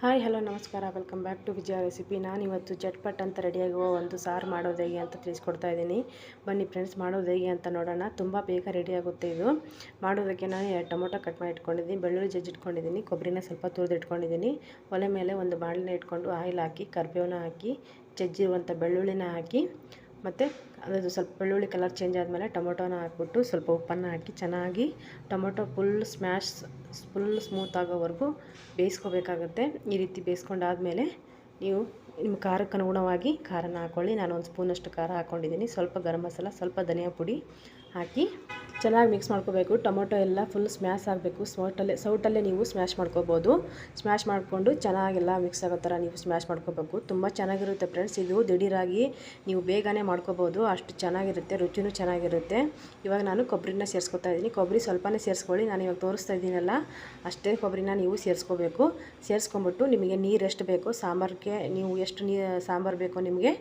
Hi hello ನಮಸ್ಕಾರ, welcome back to Vijaya recipe. ನಾನಿವತ್ತು ಚಟ್ಪಟ್ ಅಂತ ರೆಡಿಯಾಗುವ ಒಂದು ಸಾರು ಮಾಡೋದು ಹೇಗೆ ಅಂತ ತಿಳಿಸ್ಕೊಡ್ತಾ ಇದ್ದೀನಿ. ಬನ್ನಿ ಫ್ರೆಂಡ್ಸ್, ಮಾಡೋದು ಹೇಗೆ ಅಂತ ನೋಡೋಣ. ತುಂಬ ಬೇಗ ರೆಡಿಯಾಗುತ್ತೆ ಇದು. ಮಾಡೋದಕ್ಕೆ ನಾನು 2 ಟೊಮೊಟೊ ಕಟ್ ಮಾಡಿ ಇಟ್ಕೊಂಡಿದ್ದೀನಿ, ಬೆಳ್ಳುಳ್ಳಿ ಜಜ್ಜಿಟ್ಕೊಂಡಿದ್ದೀನಿ, ಕೊಬ್ಬರಿನ ಸ್ವಲ್ಪ ತುರಿದಿಟ್ಕೊಂಡಿದ್ದೀನಿ. ಒಲೆ ಮೇಲೆ ಒಂದು ಬಾಣಲೆ ಇಟ್ಕೊಂಡು ಆಯಿಲ್ ಹಾಕಿ, ಕರಿಬೇವನ್ನ ಹಾಕಿ, ಜಜ್ಜಿರುವಂಥ ಬೆಳ್ಳುಳ್ಳಿನ ಹಾಕಿ, ಮತ್ತು ಅದು ಸ್ವಲ್ಪ ಬೆಳ್ಳುಳ್ಳಿ ಕಲರ್ ಚೇಂಜ್ ಆದಮೇಲೆ ಟೊಮೊಟೊನ ಹಾಕ್ಬಿಟ್ಟು ಸ್ವಲ್ಪ ಉಪ್ಪನ್ನು ಹಾಕಿ ಚೆನ್ನಾಗಿ ಟೊಮೊಟೊ ಫುಲ್ ಸ್ಮೂತ್ ಆಗೋವರೆಗೂ ಬೇಯಿಸ್ಕೋಬೇಕಾಗುತ್ತೆ. ಈ ರೀತಿ ಬೇಯಿಸ್ಕೊಂಡಾದಮೇಲೆ ನೀವು ನಿಮ್ಮ ಖಾರಕ್ಕೆ ಅನುಗುಣವಾಗಿ ಖಾರನ ಹಾಕ್ಕೊಳ್ಳಿ. ನಾನು 1 ಸ್ಪೂನಷ್ಟು ಖಾರ ಹಾಕ್ಕೊಂಡಿದ್ದೀನಿ. ಸ್ವಲ್ಪ ಗರಂ ಮಸಾಲ, ಸ್ವಲ್ಪ ಧನಿಯಾ ಪುಡಿ ಹಾಕಿ ಚೆನ್ನಾಗಿ ಮಿಕ್ಸ್ ಮಾಡ್ಕೋಬೇಕು. ಟೊಮೊಟೊ ಎಲ್ಲ ಫುಲ್ ಸ್ಮ್ಯಾಶ್ ಆಗಬೇಕು. ಸೌಟಲ್ಲೇ ನೀವು ಸ್ಮ್ಯಾಶ್ ಮಾಡ್ಕೋಬೋದು. ಸ್ಮ್ಯಾಶ್ ಮಾಡಿಕೊಂಡು ಚೆನ್ನಾಗೆಲ್ಲ ಮಿಕ್ಸ್ ಆಗೋ ಥರ ನೀವು ಸ್ಮ್ಯಾಶ್ ಮಾಡ್ಕೋಬೇಕು. ತುಂಬ ಚೆನ್ನಾಗಿರುತ್ತೆ ಫ್ರೆಂಡ್ಸ್. ಇದು ದಿಢೀರಾಗಿ ನೀವು ಬೇಗನೆ ಮಾಡ್ಕೋಬೋದು, ಅಷ್ಟು ಚೆನ್ನಾಗಿರುತ್ತೆ, ರುಚಿನೂ ಚೆನ್ನಾಗಿರುತ್ತೆ. ಇವಾಗ ನಾನು ಕೊಬ್ಬರಿನ ಸೇರಿಸ್ಕೊತಾ ಇದ್ದೀನಿ. ಕೊಬ್ಬರಿ ಸ್ವಲ್ಪನೇ ಸೇರಿಸ್ಕೊಳ್ಳಿ. ನಾನು ಇವಾಗ ತೋರಿಸ್ತಾ ಇದ್ದೀನಲ್ಲ, ಅಷ್ಟೇ ಕೊಬ್ಬರಿನ ನೀವು ಸೇರಿಸ್ಕೋಬೇಕು. ಸೇರಿಸ್ಕೊಂಬಿಟ್ಟು ನಿಮಗೆ ನೀರು ಎಷ್ಟು ಬೇಕೋ, ಸಾಂಬಾರಿಗೆ ನೀವು ಎಷ್ಟು ಸಾಂಬಾರು ಬೇಕೋ ನಿಮಗೆ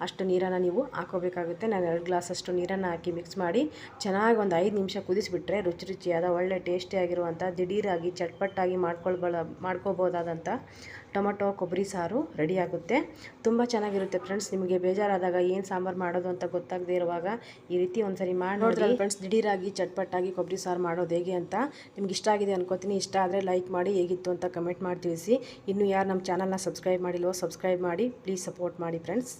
ಅಷ್ಟು ನೀರನ್ನು ನೀವು ಹಾಕೋಬೇಕಾಗುತ್ತೆ. ನಾನು 2 ಗ್ಲಾಸಷ್ಟು ನೀರನ್ನು ಹಾಕಿ ಮಿಕ್ಸ್ ಮಾಡಿ ಚೆನ್ನಾಗಿ ಒಂದು 5 ನಿಮಿಷ ಕುದಿಸಿಬಿಟ್ರೆ ರುಚಿಯಾದ ಒಳ್ಳೆ ಟೇಸ್ಟಿಯಾಗಿರುವಂಥ ದಿಢೀರಾಗಿ ಚಟ್ಪಟ್ಟಾಗಿ ಮಾಡ್ಕೋಬೋದಾದಂಥ ಟೊಮೊಟೊ ಕೊಬ್ಬರಿ ಸಾರು ರೆಡಿಯಾಗುತ್ತೆ. ತುಂಬ ಚೆನ್ನಾಗಿರುತ್ತೆ ಫ್ರೆಂಡ್ಸ್. ನಿಮಗೆ ಬೇಜಾರಾದಾಗ ಏನು ಸಾಂಬಾರು ಮಾಡೋದು ಅಂತ ಗೊತ್ತಾಗದೇ ಇರುವಾಗ ಈ ರೀತಿ ಒಂದ್ಸರಿ ಮಾಡಿ ನೋಡಿದ್ರಲ್ಲ ಫ್ರೆಂಡ್ಸ್, ದಿಢೀರಾಗಿ ಚಟ್ಪಟ್ಟಾಗಿ ಕೊಬ್ಬರಿ ಸಾರು ಮಾಡೋದು ಹೇಗೆ ಅಂತ. ನಿಮ್ಗೆ ಇಷ್ಟ ಆಗಿದೆ ಅನ್ಕೋತೀನಿ. ಇಷ್ಟ ಆದರೆ ಲೈಕ್ ಮಾಡಿ, ಹೇಗಿತ್ತು ಅಂತ ಕಮೆಂಟ್ ಮಾಡಿ ತಿಳಿಸಿ. ಇನ್ನೂ ಯಾರು ನಮ್ಮ ಚಾನಲ್ನ ಸಬ್ಸ್ಕ್ರೈಬ್ ಮಾಡಿಲ್ವೋ ಸಬ್ಸ್ಕ್ರೈಬ್ ಮಾಡಿ, ಪ್ಲೀಸ್ ಸಪೋರ್ಟ್ ಮಾಡಿ ಫ್ರೆಂಡ್ಸ್.